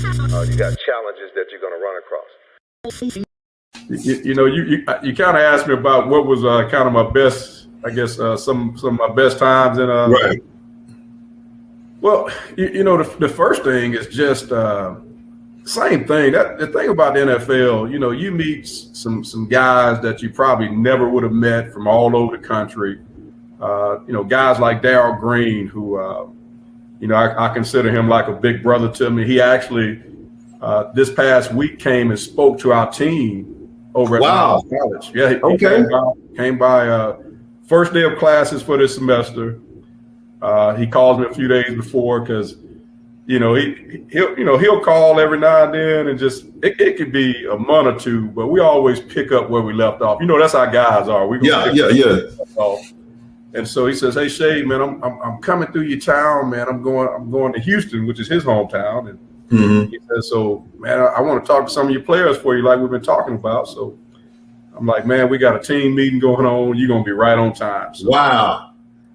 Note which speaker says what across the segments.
Speaker 1: You got challenges that you're going to run across.
Speaker 2: You kind of asked me about what was kind of my best, I guess, some of my best times in
Speaker 3: right.
Speaker 2: Well, the first thing is just same thing. The thing about the NFL, you meet some guys that you probably never would have met from all over the country. Guys like Darrell Green, who I consider him like a big brother to me. He actually this past week came and spoke to our team over at Miles College. Yeah, he came by first day of classes for this semester. He calls me a few days before because, he'll call every now and then, and just it could be a month or two, but we always pick up where we left off. That's how guys are.
Speaker 3: Yeah.
Speaker 2: And so he says, "Hey, Shade, man, I'm coming through your town, man. I'm going to Houston, which is his hometown." And he says, "So, man, I want to talk to some of your players for you, like we've been talking about." So I'm like, "Man, we got a team meeting going on. You're gonna be right on time." So,
Speaker 3: wow.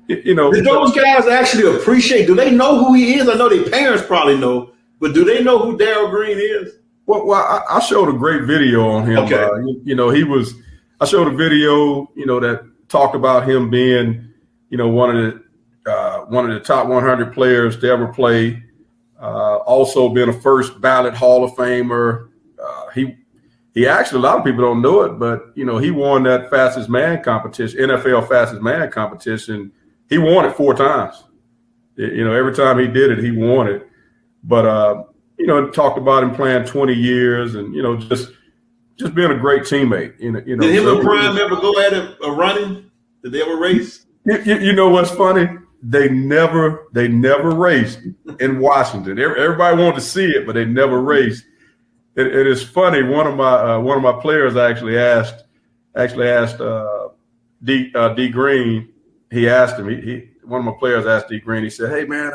Speaker 3: Did those guys actually appreciate? Do they know who he is? I know their parents probably know, but do they know who Darrell Green is?
Speaker 2: Well, I showed a great video on him.
Speaker 3: Okay.
Speaker 2: I showed a video, that talked about him being, one of the top 100 players to ever play. Also being a first ballot Hall of Famer. He actually, a lot of people don't know it, but he won that fastest man competition, NFL fastest man competition. He won it 4 times. Every time he did it, he won it. But talked about him playing 20 years and just being a great teammate. Did
Speaker 3: him and Prime ever go at it running? Did they ever race?
Speaker 2: You know what's funny? They never raced in Washington. Everybody wanted to see it, but they never raced. It is funny. One of my players actually asked D Green. He asked him. One of my players asked D Green. He said, "Hey man,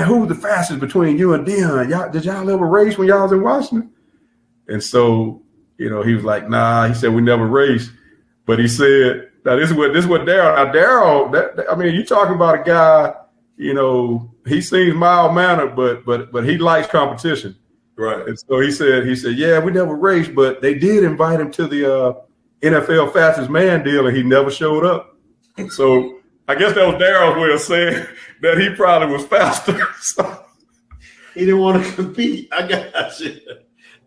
Speaker 2: who was the fastest between you and Deion? Did y'all ever race when y'all was in Washington?" And so he was like, "Nah." He said, "We never raced," but he said, "Now this is what Darrell. Now Darrell, you talking about a guy. He seems mild mannered, but he likes competition."
Speaker 3: Right.
Speaker 2: And so he said, "Yeah, we never raced, but they did invite him to the NFL fastest man deal, and he never showed up." So I guess that was Darrell's way of saying that he probably was faster. So,
Speaker 3: he didn't want to compete. I got you.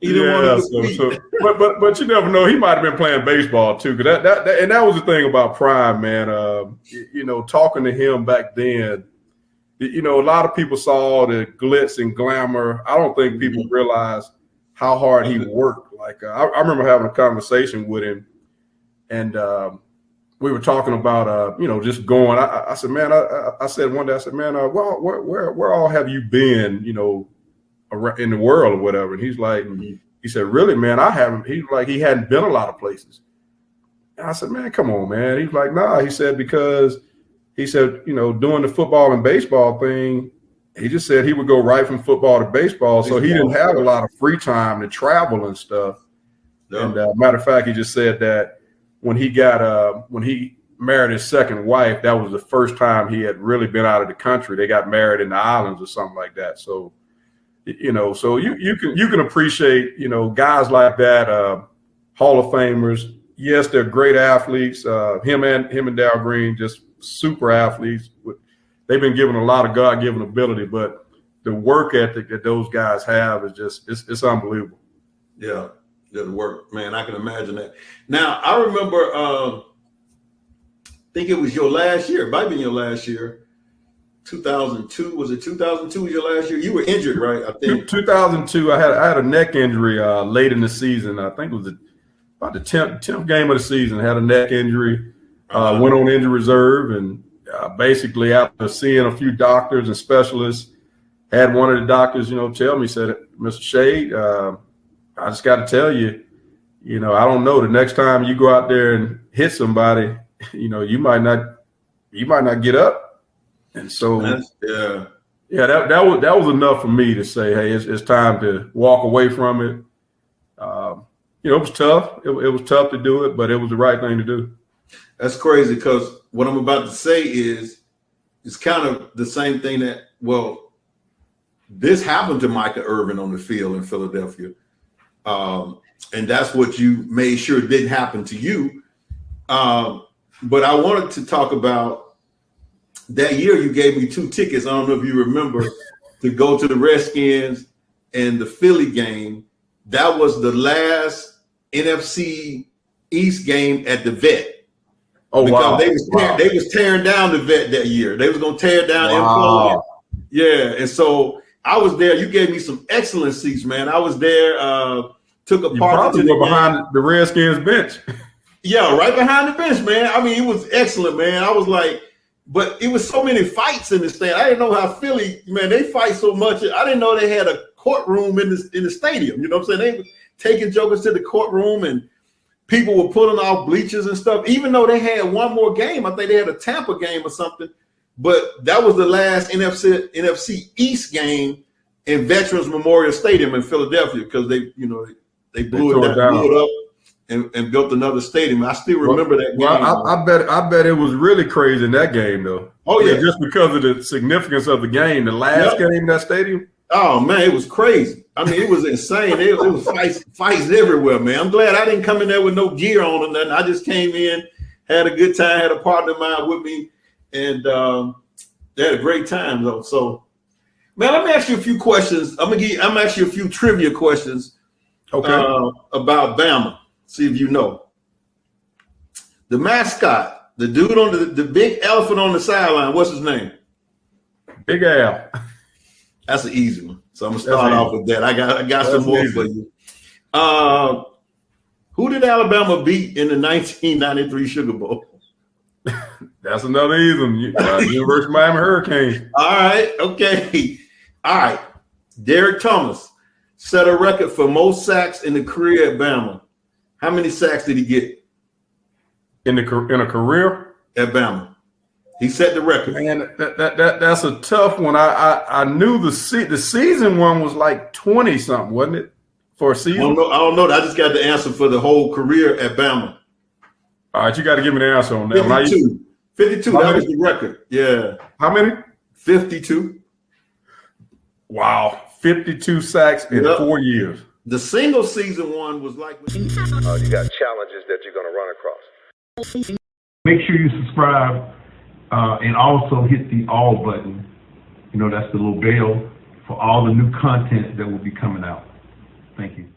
Speaker 3: He didn't want to compete.
Speaker 2: But you never know. He might have been playing baseball too. Cause that was the thing about Prime, man. Talking to him back then. A lot of people saw the glitz and glamour. I don't think people realized how hard he worked. Like I remember having a conversation with him, and we were talking about just going. I said, man, I said one day, I said, man, where all have you been? In the world or whatever. And he's like, he said, really, man, I haven't. He's like, he hadn't been a lot of places. And I said, man, come on, man. He's like, nah. He said because. He said, doing the football and baseball thing, he just said he would go right from football to baseball. So he didn't have a lot of free time to travel and stuff. No. And matter of fact, he just said that when he married his second wife, that was the first time he had really been out of the country. They got married in the islands or something like that. So, so you can appreciate, guys like that, Hall of Famers. Yes, they're great athletes. Him and Darrell Green, just super athletes. They've been given a lot of God-given ability, but the work ethic that those guys have is just it's unbelievable.
Speaker 3: Yeah, the work, man. I can imagine that. Now, I remember, I think it was your last year. It might have been your last year, 2002. Was it 2002 was your last year? You were injured, right? I think
Speaker 2: 2002. I had a neck injury late in the season. I think it was about the 10th game of the season. I had a neck injury. Went on injury reserve, and basically after seeing a few doctors and specialists, had one of the doctors, tell me, said, "Mr. Shade, I just got to tell you, I don't know. The next time you go out there and hit somebody, you might not get up." And so, that was enough for me to say, hey, it's time to walk away from it. It was tough. It was tough to do it, but it was the right thing to do.
Speaker 3: That's crazy because what I'm about to say is it's kind of the same thing this happened to Micah Irvin on the field in Philadelphia. And that's what you made sure didn't happen to you. But I wanted to talk about that year you gave me 2 tickets. I don't know if you remember, to go to the Redskins and the Philly game. That was the last NFC East game at the Vet.
Speaker 2: Oh,
Speaker 3: because
Speaker 2: wow.
Speaker 3: they was tearing down the Vet that year. They was going to tear down
Speaker 2: Wow.
Speaker 3: Yeah, and so I was there. You gave me some excellent seats, man. I was there, took a
Speaker 2: You
Speaker 3: part
Speaker 2: probably
Speaker 3: to the
Speaker 2: were
Speaker 3: game.
Speaker 2: behind the Redskins bench.
Speaker 3: Yeah, right behind the bench, man. I mean, it was excellent, man. I was like, but it was so many fights in the stand. I didn't know how Philly, man, they fight so much. I didn't know they had a courtroom in the stadium. You know what I'm saying? They were taking jokers to the courtroom, and people were pulling off bleachers and stuff. Even though they had one more game, I think they had a Tampa game or something. But that was the last NFC East game in Veterans Memorial Stadium in Philadelphia, because they blew it up and built another stadium. I still remember that game.
Speaker 2: Well, I bet it was really crazy in that game, though.
Speaker 3: Oh yeah,
Speaker 2: just because of the significance of the game, the last game in that stadium.
Speaker 3: Oh man, it was crazy. I mean, it was insane. It was fights everywhere, man. I'm glad I didn't come in there with no gear on or nothing. I just came in, had a good time, had a partner of mine with me, and they had a great time though. So, man, let me ask you a few questions. I'm gonna ask you a few trivia questions.
Speaker 2: Okay.
Speaker 3: About Bama. See if you know. The mascot, the dude on the big elephant on the sideline, what's his name?
Speaker 2: Big Al.
Speaker 3: That's an easy one. So I'm gonna start off with that. I got some more for you. Who did Alabama beat in the 1993 Sugar Bowl?
Speaker 2: That's another easy one. University of Miami Hurricanes.
Speaker 3: All right. Okay. All right. Derek Thomas set a record for most sacks in the career at Bama. How many sacks did he get
Speaker 2: in a career
Speaker 3: at Bama? He set the record.
Speaker 2: Man, that's a tough one. I knew the season one was like 20 something, wasn't it? For a season?
Speaker 3: I don't know. I just got the answer for the whole career at Bama.
Speaker 2: All right, you got to give me the answer on that.
Speaker 3: 52. 52. That was the record. Yeah.
Speaker 2: How many?
Speaker 3: 52.
Speaker 1: Wow.
Speaker 2: 52 sacks in 4 years.
Speaker 3: The single season one was like.
Speaker 1: You got challenges that you're going to run across.
Speaker 4: Make sure you subscribe and also hit the all button. You know, that's the little bell for all the new content that will be coming out. Thank you.